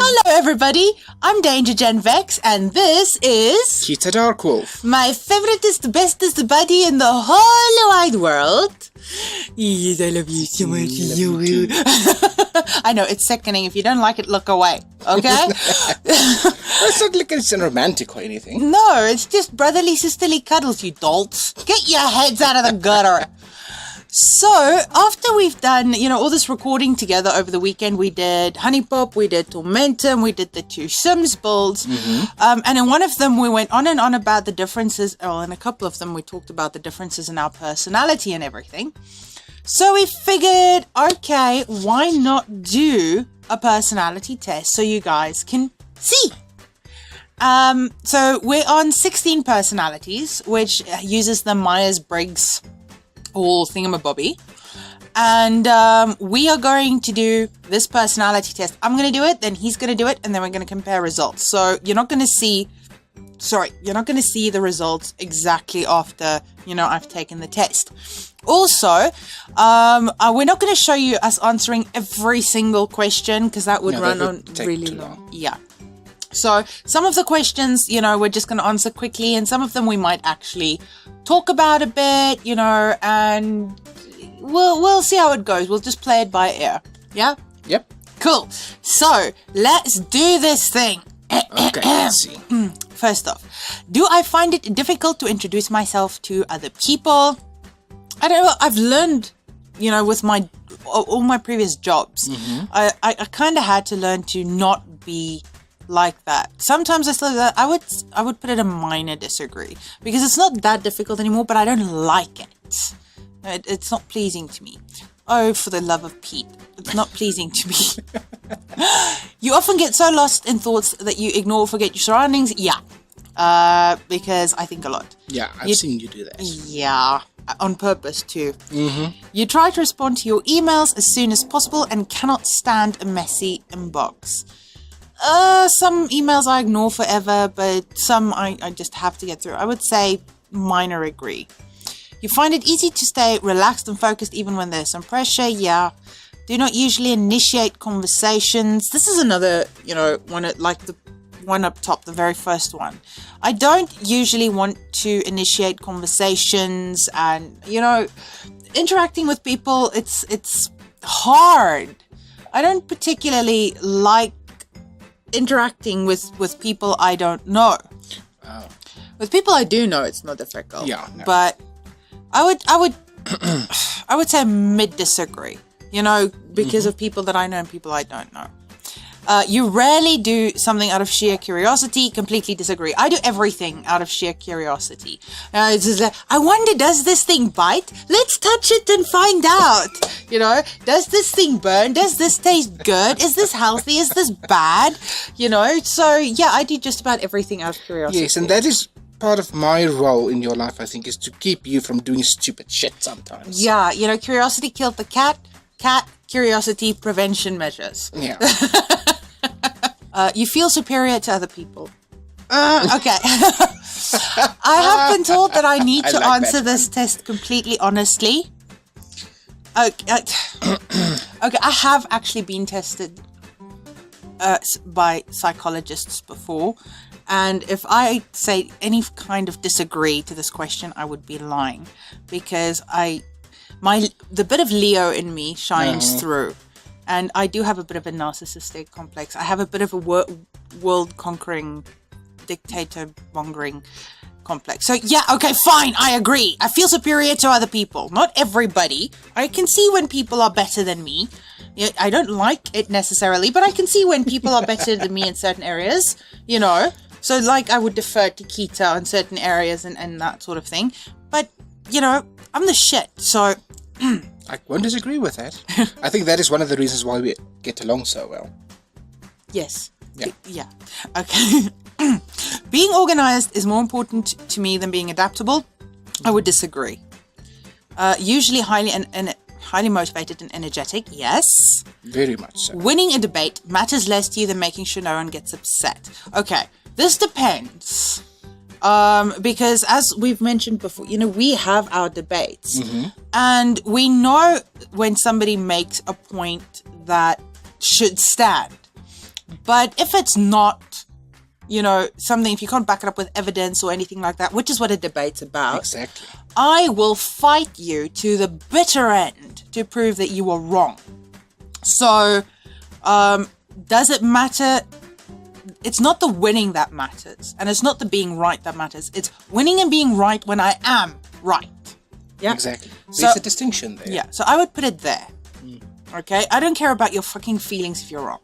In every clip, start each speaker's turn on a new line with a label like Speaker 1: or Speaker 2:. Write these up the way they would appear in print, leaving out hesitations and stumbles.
Speaker 1: Hello, everybody. I'm Danger Gen Vex, and this is
Speaker 2: Keita Darkwolf.
Speaker 1: my favoriteest, bestest buddy in the whole wide world. Yes, I love you so much. I know, it's sickening. If you don't like it, look away. Okay?
Speaker 2: It's not like it's romantic or anything.
Speaker 1: No, it's just brotherly, sisterly cuddles, you dolts. Get your heads out of the gutter. So, after we've done, all this recording together over the weekend, we did Honey Pop, we did Tormentum, we did the 2 Sims builds, and in one of them we went on and on about the differences, in a couple of them we talked about the differences in our personality and everything. So we figured, okay, why not do a personality test so you guys can see? So we're on 16 personalities, which uses the Myers-Briggs or thingamabobby, and we are going to do this personality test. I'm going to do it, then he's going to do it, and then we're going to compare results. So you're not going to see the results exactly after I've taken the test. Also, we're not going to show you us answering every single question because that would run on really long. Yeah. So some of the questions, we're just going to answer quickly, and some of them we might actually talk about a bit, and we'll see how it goes. We'll just play it by ear. Yeah?
Speaker 2: Yep.
Speaker 1: Cool. So let's do this thing.
Speaker 2: Okay, let's see.
Speaker 1: First off, do I find it difficult to introduce myself to other people? I don't know. I've learned, with all my previous jobs, I kind of had to learn to not be like that. Sometimes I still do that. I would put it a minor disagree because it's not that difficult anymore, but I don't like it. It's not pleasing to me. Oh, for the love of Pete. It's not pleasing to me. You often get so lost in thoughts that you ignore or forget your surroundings. Yeah. Because I think a lot.
Speaker 2: Yeah, I've seen you do that.
Speaker 1: Yeah. On purpose too. You try to respond to your emails as soon as possible and cannot stand a messy inbox. Some emails I ignore forever, but some I just have to get through. I would say minor agree. You find it easy to stay relaxed and focused even when there's some pressure. Yeah. Do not usually initiate conversations. This is another, like the one up top, the very first one. I don't usually want to initiate conversations and, interacting with people, it's hard. I don't particularly like interacting with people I don't know.
Speaker 2: Oh.
Speaker 1: With people I do know, it's not difficult.
Speaker 2: Yeah, no.
Speaker 1: But I would say mid disagree. Because of people that I know and people I don't know. You rarely do something out of sheer curiosity. Completely disagree. I do everything out of sheer curiosity. It's just like, I wonder, does this thing bite? Let's touch it and find out. Does this thing burn? Does this taste good? Is this healthy? Is this bad? So yeah, I do just about everything out of curiosity.
Speaker 2: Yes, and that is part of my role in your life, I think, is to keep you from doing stupid shit sometimes.
Speaker 1: Yeah, curiosity killed the cat. Cat curiosity prevention measures.
Speaker 2: Yeah.
Speaker 1: You feel superior to other people. Okay. I have been told that I need to answer this test completely honestly. Okay, I have actually been tested by psychologists before, and if I say any kind of disagree to this question, I would be lying, because the bit of Leo in me shines through. And I do have a bit of a narcissistic complex. I have a bit of a world-conquering, dictator-mongering complex. So, yeah, okay, fine, I agree. I feel superior to other people. Not everybody. I can see when people are better than me. I don't like it necessarily, but I can see when people are better than me in certain areas, So, I would defer to Keita on certain areas and that sort of thing. But, I'm the shit, so...
Speaker 2: I won't disagree with that. I think that is one of the reasons why we get along so well.
Speaker 1: Yes.
Speaker 2: Yeah.
Speaker 1: Yeah. Okay. Being organized is more important to me than being adaptable. I would disagree. Usually highly motivated and energetic. Yes.
Speaker 2: Very much so.
Speaker 1: Winning a debate matters less to you than making sure no one gets upset. Okay. This depends. Because as we've mentioned before, we have our debates, and we know when somebody makes a point that should stand. But if it's not, something, if you can't back it up with evidence or anything like that, which is what a debate's about.
Speaker 2: Exactly.
Speaker 1: I will fight you to the bitter end to prove that you are wrong. So, does it matter? It's not the winning that matters, and it's not the being right that matters. It's winning and being right when I am right. Yeah,
Speaker 2: exactly. There's a distinction there.
Speaker 1: Yeah, so I would put it there. Okay, I don't care about your fucking feelings if you're wrong.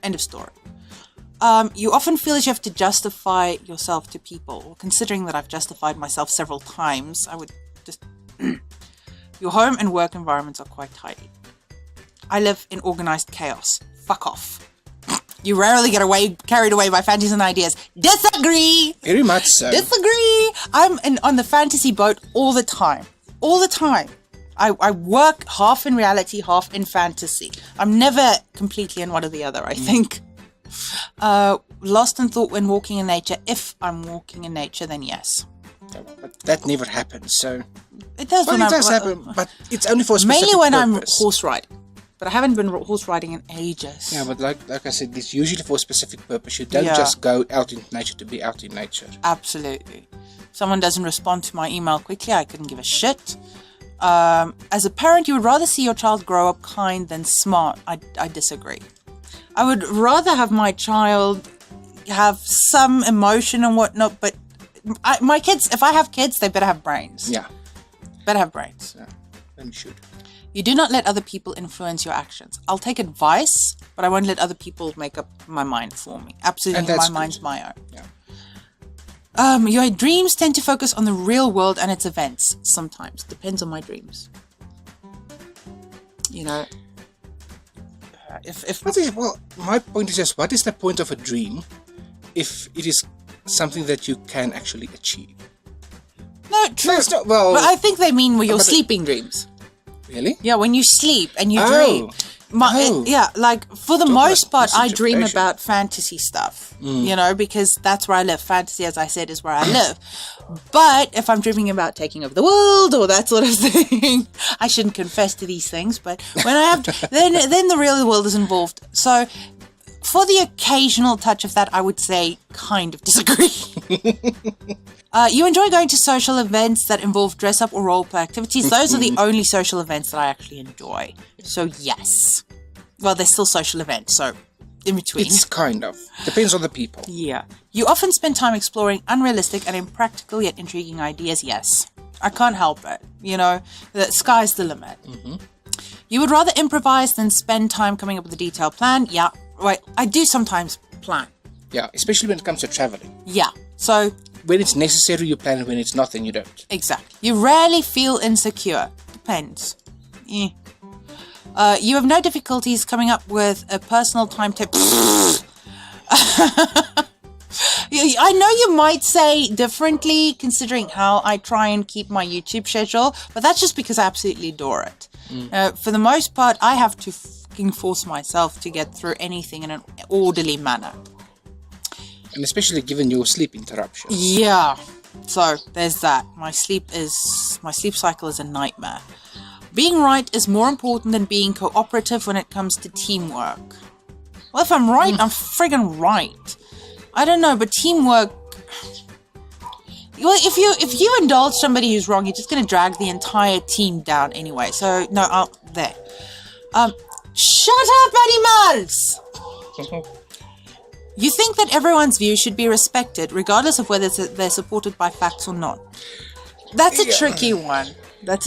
Speaker 1: End of story. You often feel as you have to justify yourself to people. Well, considering that I've justified myself several times, I would just... Your home and work environments are quite tidy. I live in organized chaos. Fuck off. You rarely get carried away by fantasies and ideas. Disagree!
Speaker 2: Very much so.
Speaker 1: Disagree! I'm on the fantasy boat all the time. All the time. I work half in reality, half in fantasy. I'm never completely in one or the other, I think. Lost in thought when walking in nature. If I'm walking in nature, then yes.
Speaker 2: But that never happens, so...
Speaker 1: It does.
Speaker 2: Well, it does happen, but it's only for a specific
Speaker 1: mainly when
Speaker 2: purpose.
Speaker 1: I'm horse riding. But I haven't been horse riding in ages.
Speaker 2: Yeah, but like I said, it's usually for a specific purpose. You don't just go out in nature to be out in nature.
Speaker 1: Absolutely. If someone doesn't respond to my email quickly, I couldn't give a shit. As a parent, you would rather see your child grow up kind than smart. I disagree. I would rather have my child have some emotion and whatnot, but my kids, if I have kids, they better have brains.
Speaker 2: Yeah.
Speaker 1: Better have brains.
Speaker 2: Yeah, and should.
Speaker 1: You do not let other people influence your actions. I'll take advice, but I won't let other people make up my mind for me. Absolutely, my mind's my own.
Speaker 2: Yeah.
Speaker 1: Your dreams tend to focus on the real world and its events. Sometimes. Depends on my dreams.
Speaker 2: Well, my point is just, what is the point of a dream if it is something that you can actually achieve?
Speaker 1: No, true.
Speaker 2: No, it's not, well...
Speaker 1: But I think they mean your sleeping dreams.
Speaker 2: Really?
Speaker 1: Yeah, when you sleep and you dream. For the most part, I dream about fantasy stuff, because that's where I live. Fantasy, as I said, is where I live. But if I'm dreaming about taking over the world or that sort of thing, I shouldn't confess to these things, but when I have, then the real world is involved. So for the occasional touch of that, I would say kind of disagree. You enjoy going to social events that involve dress-up or role-play activities. Those are the only social events that I actually enjoy. So, yes. Well, they're still social events, so in between.
Speaker 2: It's kind of. Depends on the people.
Speaker 1: Yeah. You often spend time exploring unrealistic and impractical yet intriguing ideas. Yes. I can't help it. The sky's the limit. Mm-hmm. You would rather improvise than spend time coming up with a detailed plan. Yeah. Right. I do sometimes plan.
Speaker 2: Yeah, especially when it comes to traveling.
Speaker 1: Yeah. So...
Speaker 2: when it's necessary, you plan, and when it's not, then you don't.
Speaker 1: Exactly. You rarely feel insecure. Depends. You have no difficulties coming up with a personal timetable. I know you might say differently, considering how I try and keep my YouTube schedule, but that's just because I absolutely adore it. For the most part, I have to fucking force myself to get through anything in an orderly manner.
Speaker 2: And especially given your sleep interruptions.
Speaker 1: Yeah. So, there's that. My sleep cycle is a nightmare. Being right is more important than being cooperative when it comes to teamwork. Well, if I'm right, I'm friggin' right. I don't know, but teamwork... Well, if you indulge somebody who's wrong, you're just going to drag the entire team down anyway. So, no, there. Shut up, animals! You think that everyone's view should be respected, regardless of whether they're supported by facts or not. That's a tricky one. Okay,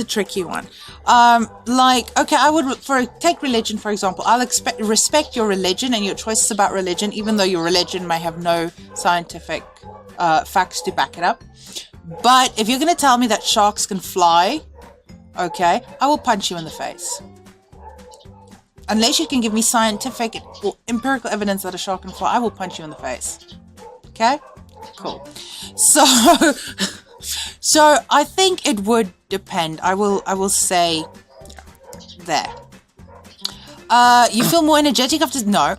Speaker 1: I would, take religion, for example. I'll respect your religion and your choices about religion, even though your religion may have no scientific facts to back it up. But if you're going to tell me that sharks can fly, okay, I will punch you in the face. Unless you can give me scientific or empirical evidence that a shark can fly, I will punch you in the face. Okay? Cool. So I think it would depend. I will say there. You feel more energetic after... No.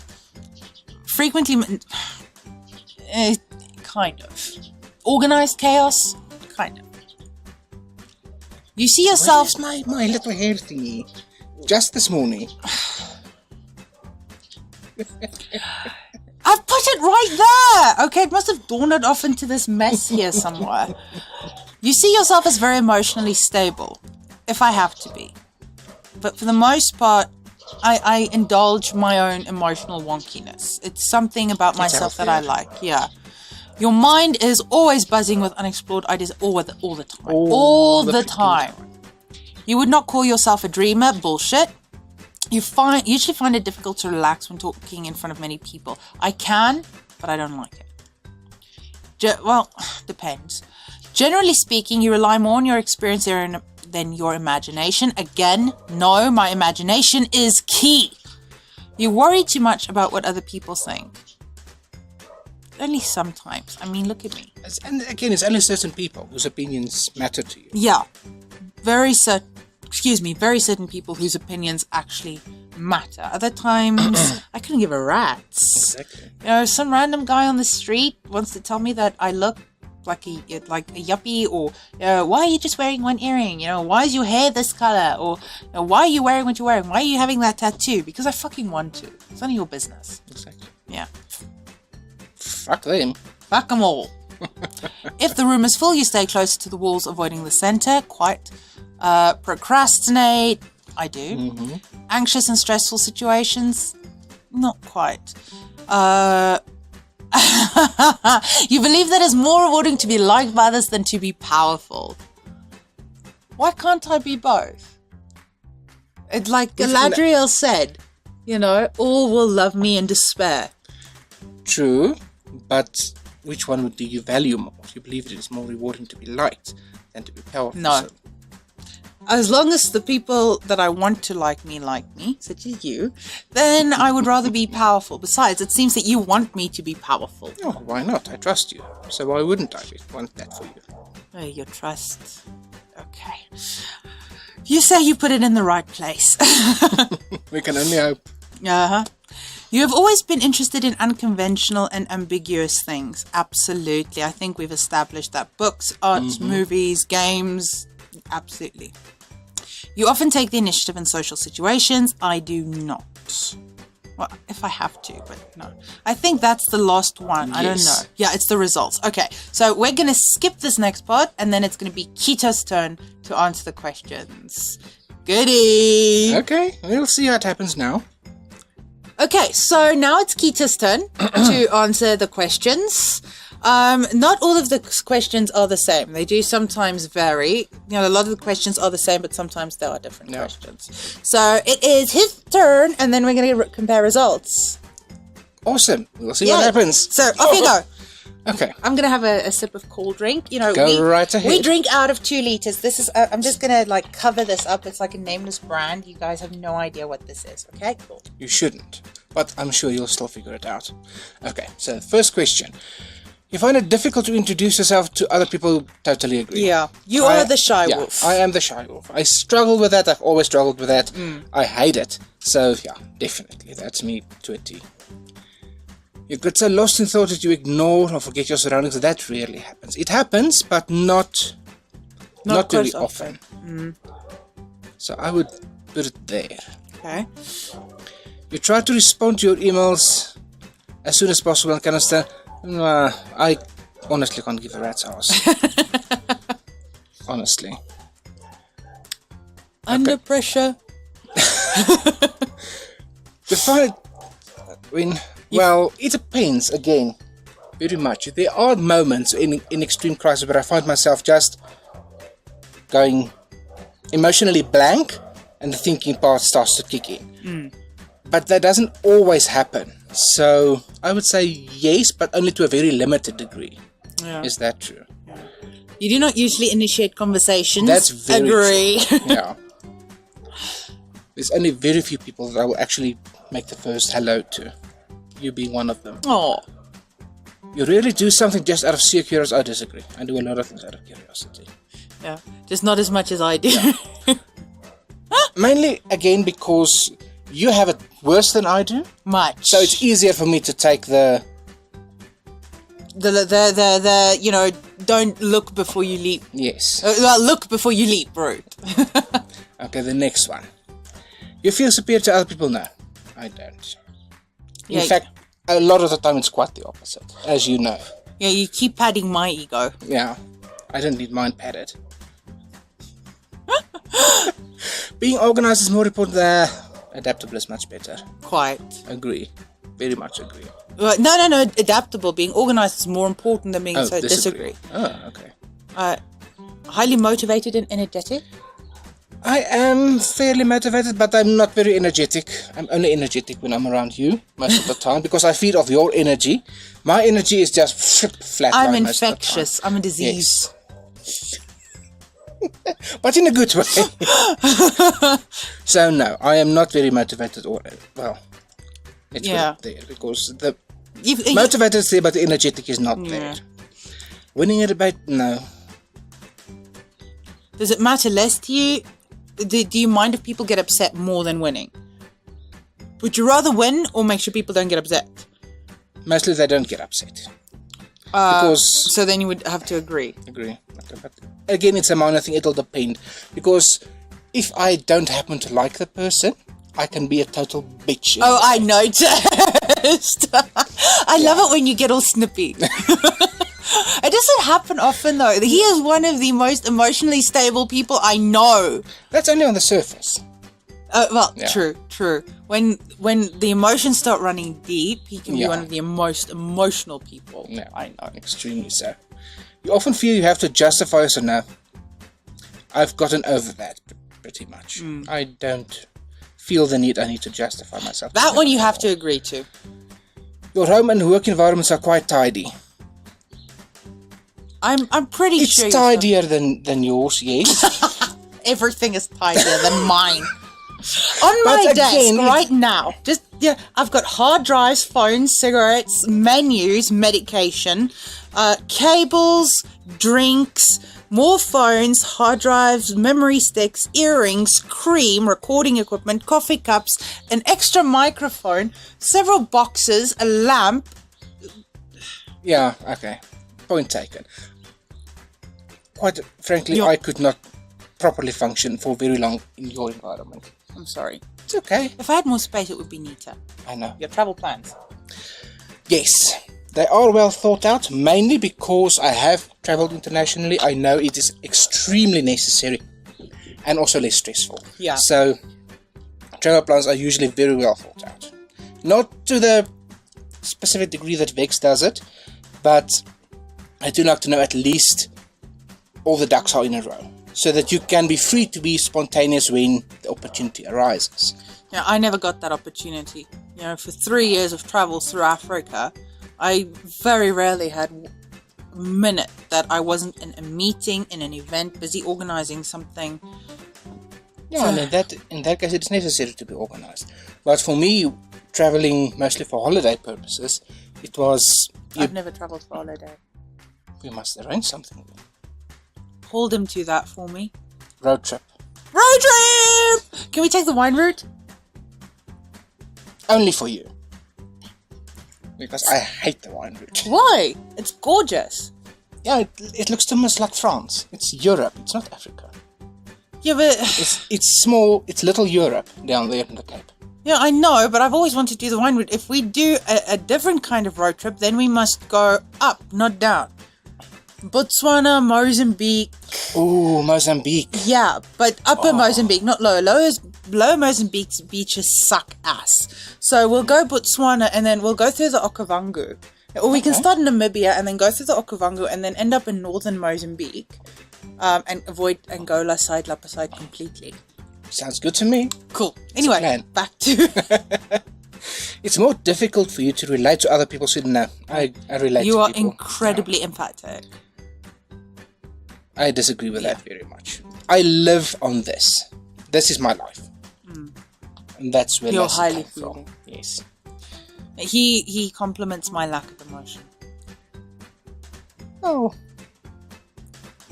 Speaker 1: Frequently... kind of. Organized chaos? Kind of. You see yourself...
Speaker 2: Where's my little hair thingy? Just this morning.
Speaker 1: I've put it right there! Okay, it must have dawned off into this mess here somewhere. You see yourself as very emotionally stable, if I have to be. But for the most part, I indulge my own emotional wonkiness. It's something about myself that I like, yeah. Your mind is always buzzing with unexplored ideas all the time. All the time. You would not call yourself a dreamer. Bullshit. You usually find it difficult to relax when talking in front of many people. I can, but I don't like it. Well, depends. Generally speaking, you rely more on your experience than your imagination. Again, no, my imagination is key. You worry too much about what other people think. Only sometimes. I mean, look at me.
Speaker 2: And again, it's only certain people whose opinions matter to you.
Speaker 1: Yeah. Very certain people whose opinions actually matter. Other times, I couldn't give a rat's.
Speaker 2: Exactly.
Speaker 1: You know, some random guy on the street wants to tell me that I look like a yuppie, or why are you just wearing one earring? You know, why is your hair this color? Or why are you wearing what you're wearing? Why are you having that tattoo? Because I fucking want to. It's none of your business.
Speaker 2: Exactly.
Speaker 1: Yeah.
Speaker 2: Fuck them.
Speaker 1: Fuck them all. If the room is full, you stay closer to the walls, avoiding the center. Quite. Procrastinate. I do.
Speaker 2: Mm-hmm.
Speaker 1: Anxious and stressful situations. Not quite. You believe that it's more rewarding to be liked by others than to be powerful. Why can't I be both? It's like Galadriel said, you know, all will love me in despair.
Speaker 2: True, but which one do you value more? You believe it is more rewarding to be liked than to be powerful?
Speaker 1: No.
Speaker 2: So.
Speaker 1: As long as the people that I want to like me, such as you, then I would rather be powerful. Besides, it seems that you want me to be powerful.
Speaker 2: Oh, why not? I trust you. So why wouldn't I want that for you?
Speaker 1: Oh, your trust. Okay. You say you put it in the right place.
Speaker 2: We can only hope.
Speaker 1: Uh-huh. You have always been interested in unconventional and ambiguous things. Absolutely. I think we've established that. Books, art, movies, games. Absolutely. You often take the initiative in social situations. I do not. Well, if I have to, but no. I think that's the last one.
Speaker 2: Yes.
Speaker 1: I don't know. Yeah, it's the results. Okay, so we're going to skip this next part, and then it's going to be Keita's turn to answer the questions. Goodie!
Speaker 2: Okay, we'll see how it happens now.
Speaker 1: Okay, so now it's Keita's turn to answer the questions. Not all of the questions are the same. They do sometimes vary. You know, a lot of the questions are the same, but sometimes there are different questions. So it is his turn, and then we're going to compare results.
Speaker 2: Awesome. We'll see what happens.
Speaker 1: So off you go.
Speaker 2: Okay.
Speaker 1: I'm going to have a sip of cold drink. You know,
Speaker 2: right ahead.
Speaker 1: We drink out of 2 liters. This is, I'm just going to like cover this up. It's like a nameless brand. You guys have no idea what this is. Okay, cool.
Speaker 2: You shouldn't, but I'm sure you'll still figure it out. Okay, so first question. You find it difficult to introduce yourself to other people. Totally agree.
Speaker 1: Yeah, you are the shy wolf.
Speaker 2: I am the shy wolf. I struggle with that. I've always struggled with that. I hate it. So yeah, definitely. That's me to a T. You get so lost in thought that you ignore or forget your surroundings. That rarely happens. It happens, but not very often. So I would put it there.
Speaker 1: Okay.
Speaker 2: You try to respond to your emails as soon as possible and can understand. I honestly can't give a rat's ass. Honestly.
Speaker 1: Under pressure.
Speaker 2: Well, it depends again, very much. There are moments in extreme crisis where I find myself just going emotionally blank and the thinking part starts to kick in. But that doesn't always happen. So I would say yes, but only to a very limited degree. Yeah. Is that true?
Speaker 1: Yeah. You do not usually initiate conversations.
Speaker 2: That's very
Speaker 1: true.
Speaker 2: Yeah. There's only very few people that I will actually make the first hello to. You being one of them.
Speaker 1: Oh.
Speaker 2: You really do something just out of sheer curiosity. I disagree. I do a lot of things out of curiosity.
Speaker 1: Yeah. Just not as much as I do. Yeah.
Speaker 2: Mainly, again, because you have it worse than I do.
Speaker 1: Much.
Speaker 2: So it's easier for me to take the
Speaker 1: you know, don't look before you leap.
Speaker 2: Yes.
Speaker 1: Look before you leap, bro.
Speaker 2: Okay, the next one. You feel superior to other people? No, I don't. In fact, a lot of the time it's quite the opposite, as you know.
Speaker 1: Yeah, you keep padding my ego.
Speaker 2: Yeah, I don't need mine padded. Being organized is more important than adaptable is much better.
Speaker 1: Quite.
Speaker 2: Agree. Very much agree.
Speaker 1: No. Adaptable. Being organized is more important than being disagree.
Speaker 2: Oh, okay.
Speaker 1: Highly motivated and energetic.
Speaker 2: I am fairly motivated, but I'm not very energetic. I'm only energetic when I'm around you most of the time because I feed off your energy. My energy is just flat.
Speaker 1: I'm infectious. I'm a disease.
Speaker 2: Yes. But in a good way. So no, I am not very motivated let's put it there, because the motivated is there, but the energetic is not there. Winning a debate, no.
Speaker 1: Does it matter less to you? Do you mind if people get upset more than winning? Would you rather win or make sure people don't get upset?
Speaker 2: Mostly they don't get upset.
Speaker 1: So then you would have to agree.
Speaker 2: Okay, but again, it's a minor thing. It'll depend. Because if I don't happen to like the person, I can be a total bitch.
Speaker 1: Oh, I noticed. I love it when you get all snippy. It doesn't happen often, though. He is one of the most emotionally stable people I know.
Speaker 2: That's only on the surface.
Speaker 1: True. When the emotions start running deep, he can be one of the most emotional people I know.
Speaker 2: Extremely so. You often feel you have to justify yourself. No, I've gotten over that pretty much. I don't feel the need I need to justify myself.
Speaker 1: That one you have to agree to.
Speaker 2: Your home and work environments are quite tidy.
Speaker 1: I'm pretty sure
Speaker 2: it's tidier than yours, yes.
Speaker 1: Everything is tidier than mine. On my desk right now, I've got hard drives, phones, cigarettes, menus, medication, cables, drinks, more phones, hard drives, memory sticks, earrings, cream, recording equipment, coffee cups, an extra microphone, several boxes, a lamp.
Speaker 2: Yeah, okay. Point taken. Quite frankly, I could not properly function for very long in your environment.
Speaker 1: I'm sorry.
Speaker 2: It's okay.
Speaker 1: If I had more space, it would be neater.
Speaker 2: I know.
Speaker 1: Your travel plans?
Speaker 2: Yes. They are well thought out, mainly because I have travelled internationally. I know it is extremely necessary and also less stressful.
Speaker 1: Yeah.
Speaker 2: So, travel plans are usually very well thought out. Not to the specific degree that Vex does it, but I do like to know at least all the ducks are in a row, so that you can be free to be spontaneous when the opportunity arises.
Speaker 1: Yeah, I never got that opportunity. You know, for 3 years of travel through Africa, I very rarely had a minute that I wasn't in a meeting, in an event, busy organising something.
Speaker 2: Yeah, and in that case, it's necessary to be organised. But for me, travelling mostly for holiday purposes, it was...
Speaker 1: I've never travelled for holiday.
Speaker 2: We must arrange something.
Speaker 1: Hold him to that for me.
Speaker 2: Road trip.
Speaker 1: Road trip! Can we take the wine route?
Speaker 2: Only for you. Because I hate the wine route.
Speaker 1: Why? It's gorgeous.
Speaker 2: Yeah, it looks too much like France. It's Europe, it's not Africa.
Speaker 1: Yeah, but...
Speaker 2: It's small, it's little Europe down there in the Cape.
Speaker 1: Yeah, I know, but I've always wanted to do the wine route. If we do a different kind of road trip, then we must go up, not down. Botswana, Mozambique.
Speaker 2: Ooh, Mozambique.
Speaker 1: Yeah, but upper Mozambique, not lower. Lower Mozambique's beaches suck ass. So we'll go Botswana and then we'll go through the Okavango. Or we can start in Namibia and then go through the Okavango and then end up in northern Mozambique. And avoid Angola side, Lapa side completely.
Speaker 2: Sounds good to me.
Speaker 1: Cool. Anyway, back to...
Speaker 2: It's more difficult for you to relate to other people, so no, I relate to people.
Speaker 1: You are incredibly emphatic.
Speaker 2: I disagree with that very much. I live on this. This is my life. And that's where
Speaker 1: you're highly feeling.
Speaker 2: Yes.
Speaker 1: He compliments my lack of emotion.
Speaker 2: Oh.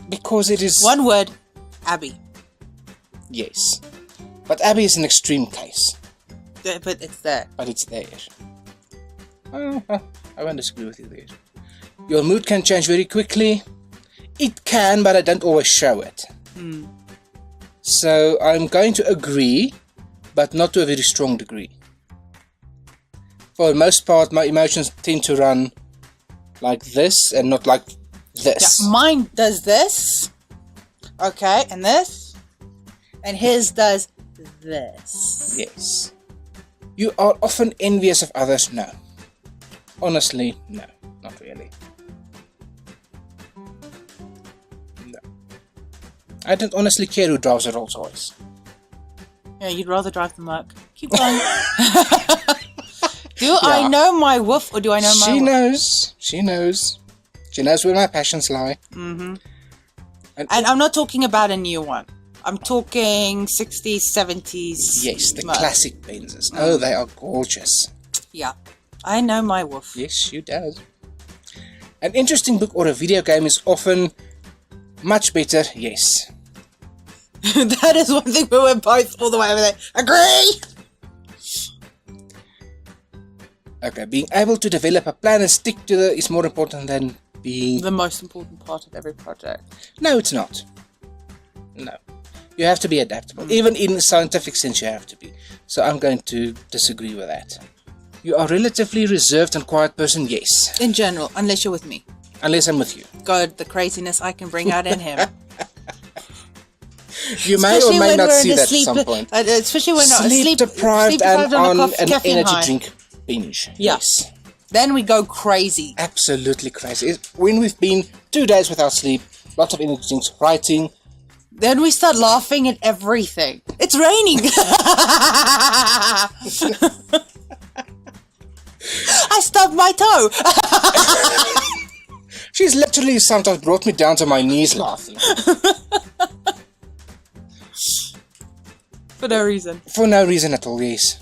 Speaker 2: Because it is...
Speaker 1: One word, Abby.
Speaker 2: Yes. But Abby is an extreme case.
Speaker 1: But it's there.
Speaker 2: But it's there. I won't disagree with you there. Your mood can change very quickly. It can, but I don't always show it. So I'm going to agree, but not to a very strong degree. for the most part, my emotions tend to run like this and not like this.
Speaker 1: Yeah, mine does this. Okay, and this. And his does this.
Speaker 2: Yes. You are often envious of others? No. Honestly, no. Not really. No. I don't honestly care who drives a Rolls Royce.
Speaker 1: Yeah, you'd rather drive the Merc. Keep going. Do I know my woof or do I know my
Speaker 2: She
Speaker 1: woof?
Speaker 2: knows. She knows. She knows where my passions lie.
Speaker 1: Mm-hmm. And I'm not talking about a new one. I'm talking 60s, 70s.
Speaker 2: Yes, the
Speaker 1: Merc.
Speaker 2: classic Benzes. Oh, they are gorgeous.
Speaker 1: Yeah. I know my woof.
Speaker 2: Yes, you do. An interesting book or a video game is often much better. Yes.
Speaker 1: That is one thing we were both all the way over there. Agree!
Speaker 2: Okay, being able to develop a plan and stick to it is more important than being...
Speaker 1: The most important part of every project.
Speaker 2: No, it's not. No. You have to be adaptable. Even in scientific sense, you have to be. So I'm going to disagree with that. You are relatively reserved and quiet person, yes.
Speaker 1: In general, unless you're with me.
Speaker 2: Unless I'm with you.
Speaker 1: God, the craziness I can bring out in him.
Speaker 2: You may or may not see that at some point.
Speaker 1: Especially when
Speaker 2: Sleep deprived and on an
Speaker 1: caffeine
Speaker 2: energy
Speaker 1: high.
Speaker 2: drink binge.
Speaker 1: Yeah.
Speaker 2: Yes.
Speaker 1: Then we go crazy.
Speaker 2: Absolutely crazy. When we've been 2 days without sleep, lots of energy drinks, writing.
Speaker 1: Then we start laughing at everything. It's raining. I stubbed my toe.
Speaker 2: She's literally sometimes brought me down to my knees laughing.
Speaker 1: For no reason.
Speaker 2: For no reason at all, yes.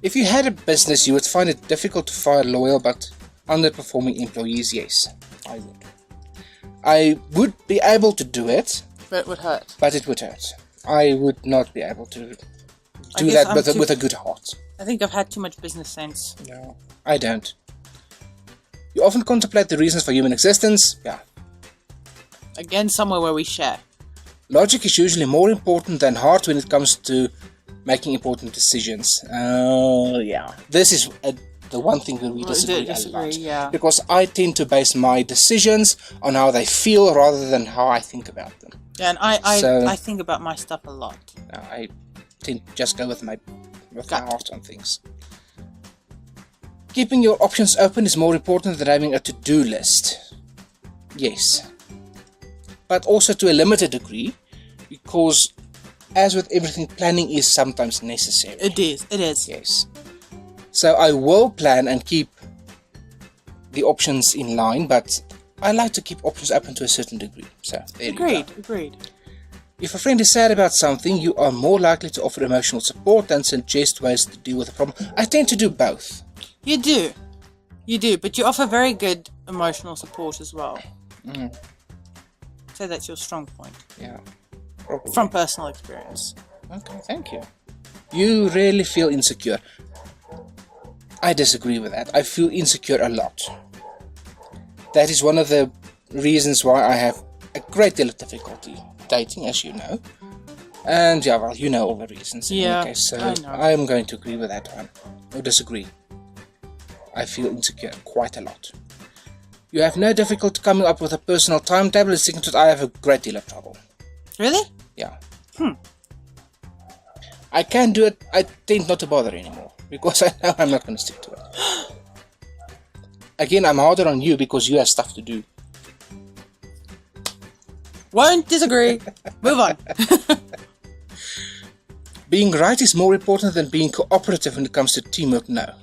Speaker 2: If you had a business, you would find it difficult to fire loyal but underperforming employees, yes. I would. I would be able to do it.
Speaker 1: But it would hurt.
Speaker 2: But it would hurt. I would not be able to do that with a good heart.
Speaker 1: I think I've had too much business sense.
Speaker 2: No, I don't. You often contemplate the reasons for human existence. Yeah.
Speaker 1: Again, somewhere where we share.
Speaker 2: Logic is usually more important than heart when it comes to making important decisions. Yeah. This is the one thing where we disagree a lot.
Speaker 1: Yeah.
Speaker 2: Because I tend to base my decisions on how they feel rather than how I think about them.
Speaker 1: Yeah, and I think about my stuff a lot.
Speaker 2: I tend to just go with my heart on things. Keeping your options open is more important than having a to-do list. Yes. But also to a limited degree, because as with everything, planning is sometimes necessary.
Speaker 1: It is.
Speaker 2: Yes. So I will plan and keep the options in line, but I like to keep options open to a certain degree. So there you go.
Speaker 1: Agreed.
Speaker 2: If a friend is sad about something, you are more likely to offer emotional support than suggest ways to deal with the problem. I tend to do both.
Speaker 1: You do, but you offer very good emotional support as well. So that's your strong point.
Speaker 2: Yeah. Probably.
Speaker 1: From personal experience.
Speaker 2: Okay, thank you. You really feel insecure. I disagree with that. I feel insecure a lot. That is one of the reasons why I have a great deal of difficulty dating, as you know. And yeah, well, you know all the reasons.
Speaker 1: Yeah,
Speaker 2: Okay, so
Speaker 1: I know.
Speaker 2: I am going to agree with that one. Or disagree. I feel insecure quite a lot. You have no difficulty coming up with a personal timetable. In second to I have a great deal of trouble.
Speaker 1: Really?
Speaker 2: Yeah. I can do it. I tend not to bother anymore because I know I'm not going to stick to it. Again, I'm harder on you because you have stuff to do.
Speaker 1: Won't disagree. Move on.
Speaker 2: Being right is more important than being cooperative when it comes to teamwork. No.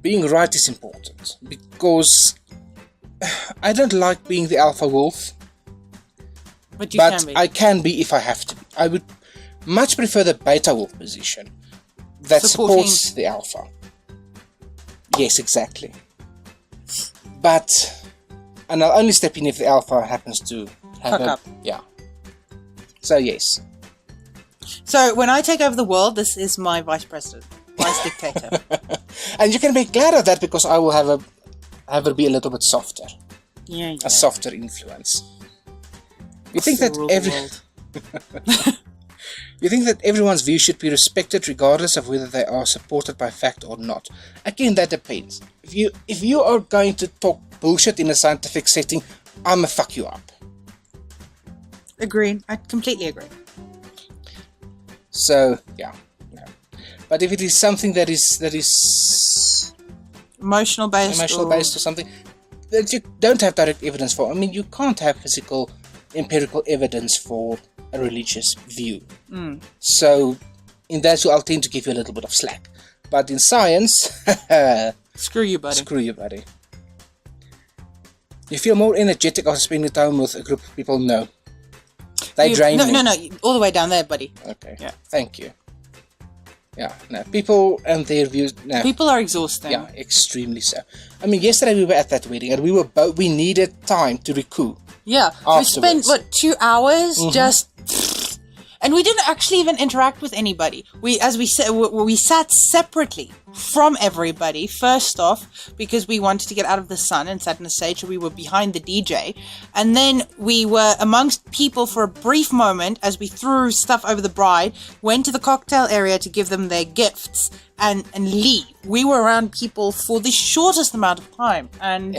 Speaker 2: Being right is important because I don't like being the alpha wolf.
Speaker 1: But you can be.
Speaker 2: I can be if I have to be. I would much prefer the beta wolf position that supports the alpha. Yes, exactly. And I'll only step in if the alpha happens to have
Speaker 1: up.
Speaker 2: Yeah. So yes.
Speaker 1: So when I take over the world, this is my vice president, vice dictator.
Speaker 2: And you can be glad of that because I will have her be a little bit softer.
Speaker 1: Yeah.
Speaker 2: A softer influence. You think that You think that everyone's view should be respected regardless of whether they are supported by fact or not. Again, that depends. If you are going to talk bullshit in a scientific setting, I'ma fuck you up.
Speaker 1: Agreed. I completely agree.
Speaker 2: So, yeah. No. But if it is something that is
Speaker 1: Emotional based
Speaker 2: or something that you don't have direct evidence for. I mean, you can't have physical, empirical evidence for a religious view. So, in that, I'll tend to give you a little bit of slack. But in science,
Speaker 1: screw you, buddy.
Speaker 2: Screw you, buddy. You feel more energetic after spending time with a group of people? No. They drain me.
Speaker 1: No, all the way down there, buddy.
Speaker 2: Okay. Yeah. Thank you. Yeah, no. People and their views. No.
Speaker 1: People are exhausting.
Speaker 2: Yeah, extremely so. I mean, yesterday we were at that wedding and we needed time to recoup.
Speaker 1: Yeah,
Speaker 2: afterwards.
Speaker 1: We spent 2 hours just, and we didn't actually even interact with anybody. We sat separately from everybody. First off, because we wanted to get out of the sun and sat in the stage, so we were behind the DJ, and then we were amongst people for a brief moment as we threw stuff over the bride. Went to the cocktail area to give them their gifts and leave. We were around people for the shortest amount of time, and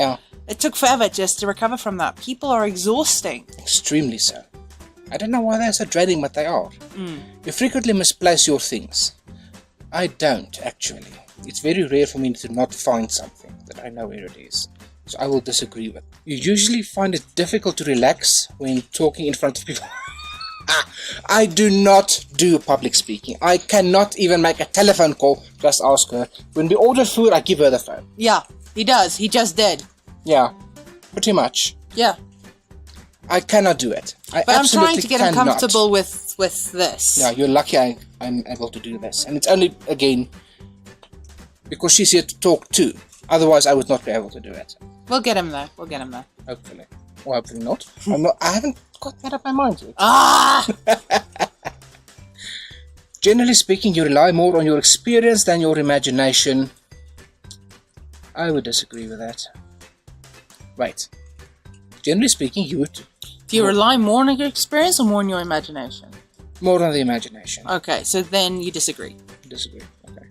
Speaker 1: it took forever just to recover from that. People are exhausting.
Speaker 2: Extremely so. I don't know why they're so dreading, but they are. You frequently misplace your things. I don't, actually. It's very rare for me to not find something that I know where it is. So I will disagree with. You usually find it difficult to relax when talking in front of people. I do not do public speaking. I cannot even make a telephone call. Just ask her. When we order food, I give her the phone.
Speaker 1: Yeah, he does. He just did.
Speaker 2: Yeah, pretty much.
Speaker 1: Yeah.
Speaker 2: I cannot do it.
Speaker 1: But I'm trying to get him comfortable with this.
Speaker 2: Yeah, you're lucky I'm able to do this. And it's only, again, because she's here to talk too. Otherwise, I would not be able to do it.
Speaker 1: We'll get him there.
Speaker 2: Hopefully. Or hopefully not. I haven't got that up my mind yet. Generally speaking, you rely more on your experience than your imagination. I would disagree with that. Right. Generally speaking, you would...
Speaker 1: Do you rely more on your experience or more on your imagination?
Speaker 2: More on the imagination.
Speaker 1: Okay, so then you disagree.
Speaker 2: Disagree, okay.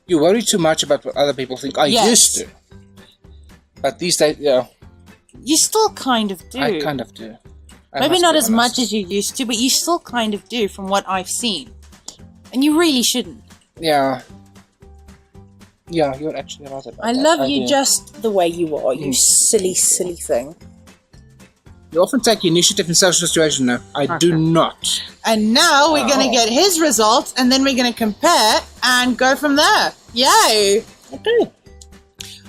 Speaker 2: You worry too much about what other people think. I used to. But these days, yeah.
Speaker 1: You still kind of do.
Speaker 2: I kind of do.
Speaker 1: Maybe not as much as you used to, but you still kind of do from what I've seen. And you really shouldn't.
Speaker 2: Yeah. Yeah, you're actually right about that.
Speaker 1: I love you just the way you are, you silly, silly thing.
Speaker 2: You often take initiative in social situations. No, I do not.
Speaker 1: And now we're going to get his results, and then we're going to compare and go from there. Yay!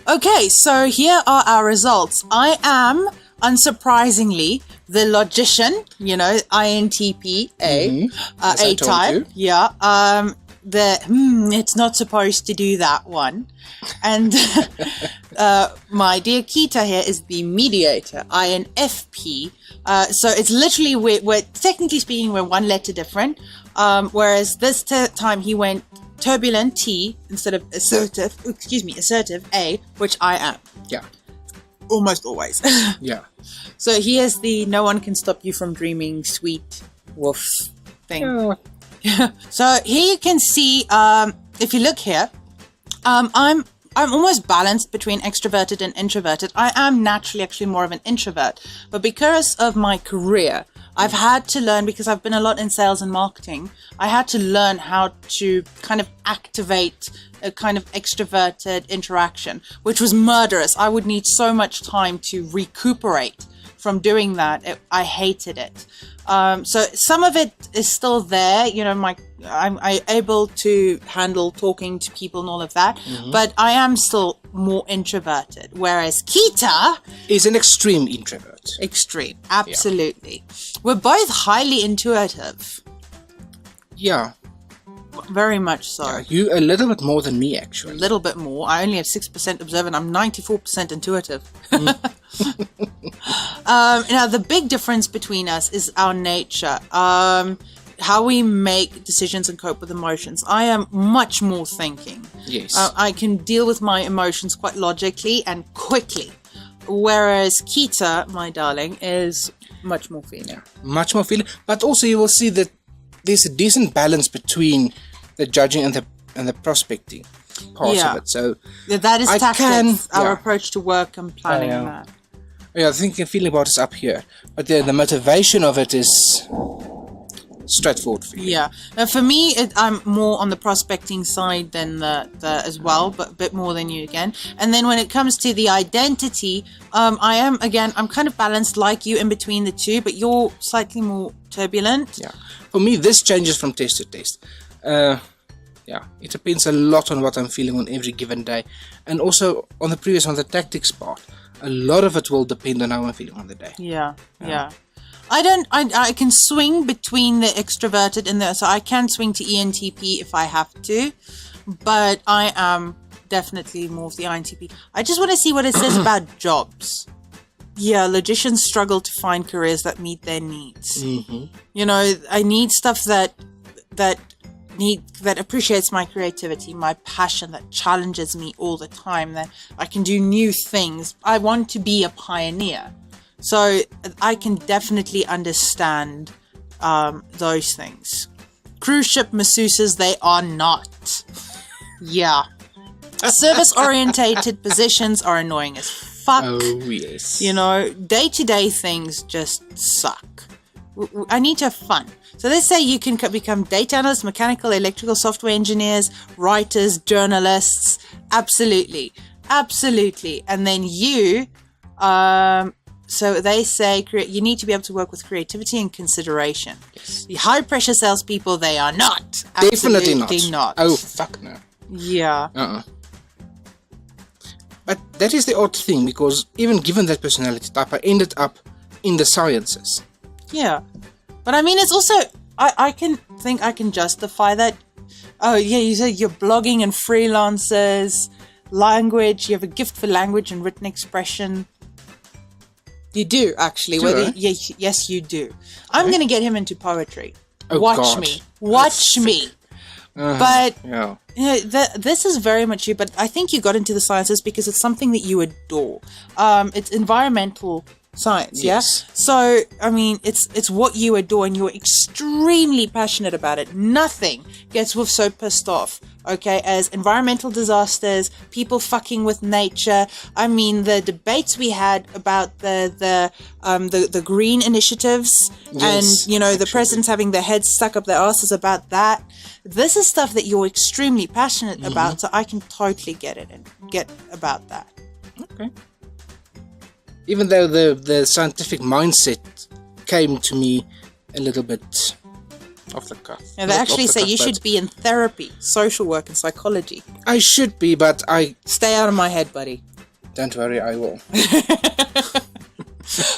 Speaker 1: Okay, so here are our results. I am, unsurprisingly, the logician, INTP, A-type. Yeah, it's not supposed to do that one. And my dear Keita here is the mediator, INFP. So it's literally, we're technically speaking, we're one letter different. Whereas this time he went turbulent T instead of assertive, assertive A, which I am.
Speaker 2: Yeah.
Speaker 1: Almost always.
Speaker 2: Yeah.
Speaker 1: So he has the no one can stop you from dreaming sweet wolf thing.
Speaker 2: Oh.
Speaker 1: So here you can see, if you look here, I'm almost balanced between extroverted and introverted. I am naturally actually more of an introvert, but because of my career, I've had to learn, because I've been a lot in sales and marketing, I had to learn how to kind of activate a kind of extroverted interaction, which was murderous. I would need so much time to recuperate from doing that. I hated it. So some of it is still there, I'm able to handle talking to people and all of that, but I am still more introverted, whereas Keita
Speaker 2: is an extreme introvert.
Speaker 1: Extreme, absolutely. Yeah. We're both highly intuitive.
Speaker 2: Yeah.
Speaker 1: Very much so.
Speaker 2: Yeah, you a little bit more than me, actually.
Speaker 1: A little bit more. I only have 6% observant. I'm 94% intuitive. Now, the big difference between us is our nature. How we make decisions and cope with emotions. I am much more thinking.
Speaker 2: Yes.
Speaker 1: I can deal with my emotions quite logically and quickly. Whereas Keita, my darling, is much more feeling.
Speaker 2: Much more feeling. But also you will see that there's a decent balance between the judging and the prospecting parts of it. So
Speaker 1: that is tactics, our approach to work and planning that.
Speaker 2: Yeah, I think the feeling about it's up here, but the motivation of it is straightforward for you.
Speaker 1: Yeah, for me, I'm more on the prospecting side than the as well, but a bit more than you again. And then when it comes to the identity, I'm kind of balanced like you in between the two, but you're slightly more turbulent.
Speaker 2: Yeah, for me, this changes from test to test. It depends a lot on what I'm feeling on every given day, and also on the previous one, the tactics part. A lot of it will depend on how I'm feeling on the day.
Speaker 1: Yeah. I can swing between the extroverted and so I can swing to ENTP if I have to, but I am definitely more of the INTP. I just want to see what it says about jobs. Yeah, logicians struggle to find careers that meet their needs. You know, I need stuff that appreciates my creativity, my passion, that challenges me all the time, that I can do new things. I want to be a pioneer. So I can definitely understand those things. Cruise ship masseuses, they are not. Yeah. Service-orientated positions are annoying as fuck.
Speaker 2: Oh, yes.
Speaker 1: You know, day-to-day things just suck. I need to have fun. So let's say you can become data analysts, mechanical, electrical, software engineers, writers, journalists. Absolutely. And then you... So they say you need to be able to work with creativity and consideration. Yes. The high-pressure salespeople, they are not.
Speaker 2: Definitely
Speaker 1: not.
Speaker 2: Oh, fuck no.
Speaker 1: Yeah.
Speaker 2: But that is the odd thing, because even given that personality type, I ended up in the sciences.
Speaker 1: Yeah. But I mean, it's also... I can think I can justify that. Oh, yeah, you said you're blogging and freelancers, language, you have a gift for language and written expression. You do, actually. Yes, you do. I'm going to get him into poetry.
Speaker 2: Oh,
Speaker 1: Watch me. But
Speaker 2: yeah.
Speaker 1: You know, this is very much you, but I think you got into the sciences because it's something that you adore. It's environmental science,
Speaker 2: yes.
Speaker 1: Yeah? So, I mean, it's what you adore and you're extremely passionate about it. Nothing gets Wolf so pissed off, okay, as environmental disasters, people fucking with nature. I mean, the debates we had about the green initiatives, yes, and, you know, actually, the presidents having their heads stuck up their asses about that. This is stuff that you're extremely passionate about, so I can totally get it and get about that.
Speaker 2: Okay. Even though the scientific mindset came to me a little bit off the cuff.
Speaker 1: Yeah, they actually say you should be in therapy, social work and psychology.
Speaker 2: I should be, but I...
Speaker 1: Stay out of my head, buddy.
Speaker 2: Don't worry, I will.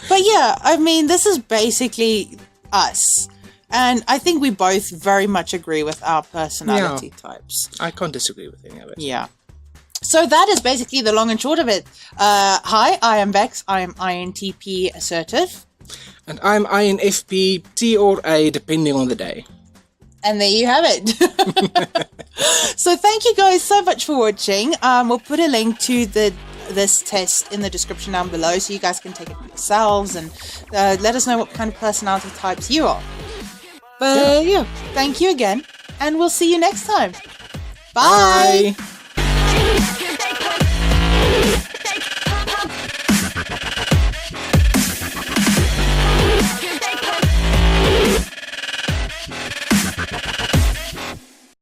Speaker 1: But yeah, I mean, this is basically us. And I think we both very much agree with our personality types.
Speaker 2: I can't disagree with any of it.
Speaker 1: Yeah. So that is basically the long and short of it. Hi, I am Bex. I am INTP assertive.
Speaker 2: And I'm INFP T or A, depending on the day.
Speaker 1: And there you have it. So thank you guys so much for watching. We'll put a link to this test in the description down below so you guys can take it yourselves and let us know what kind of personality types you are. But yeah, thank you again, and we'll see you next time. Bye.
Speaker 2: Bye.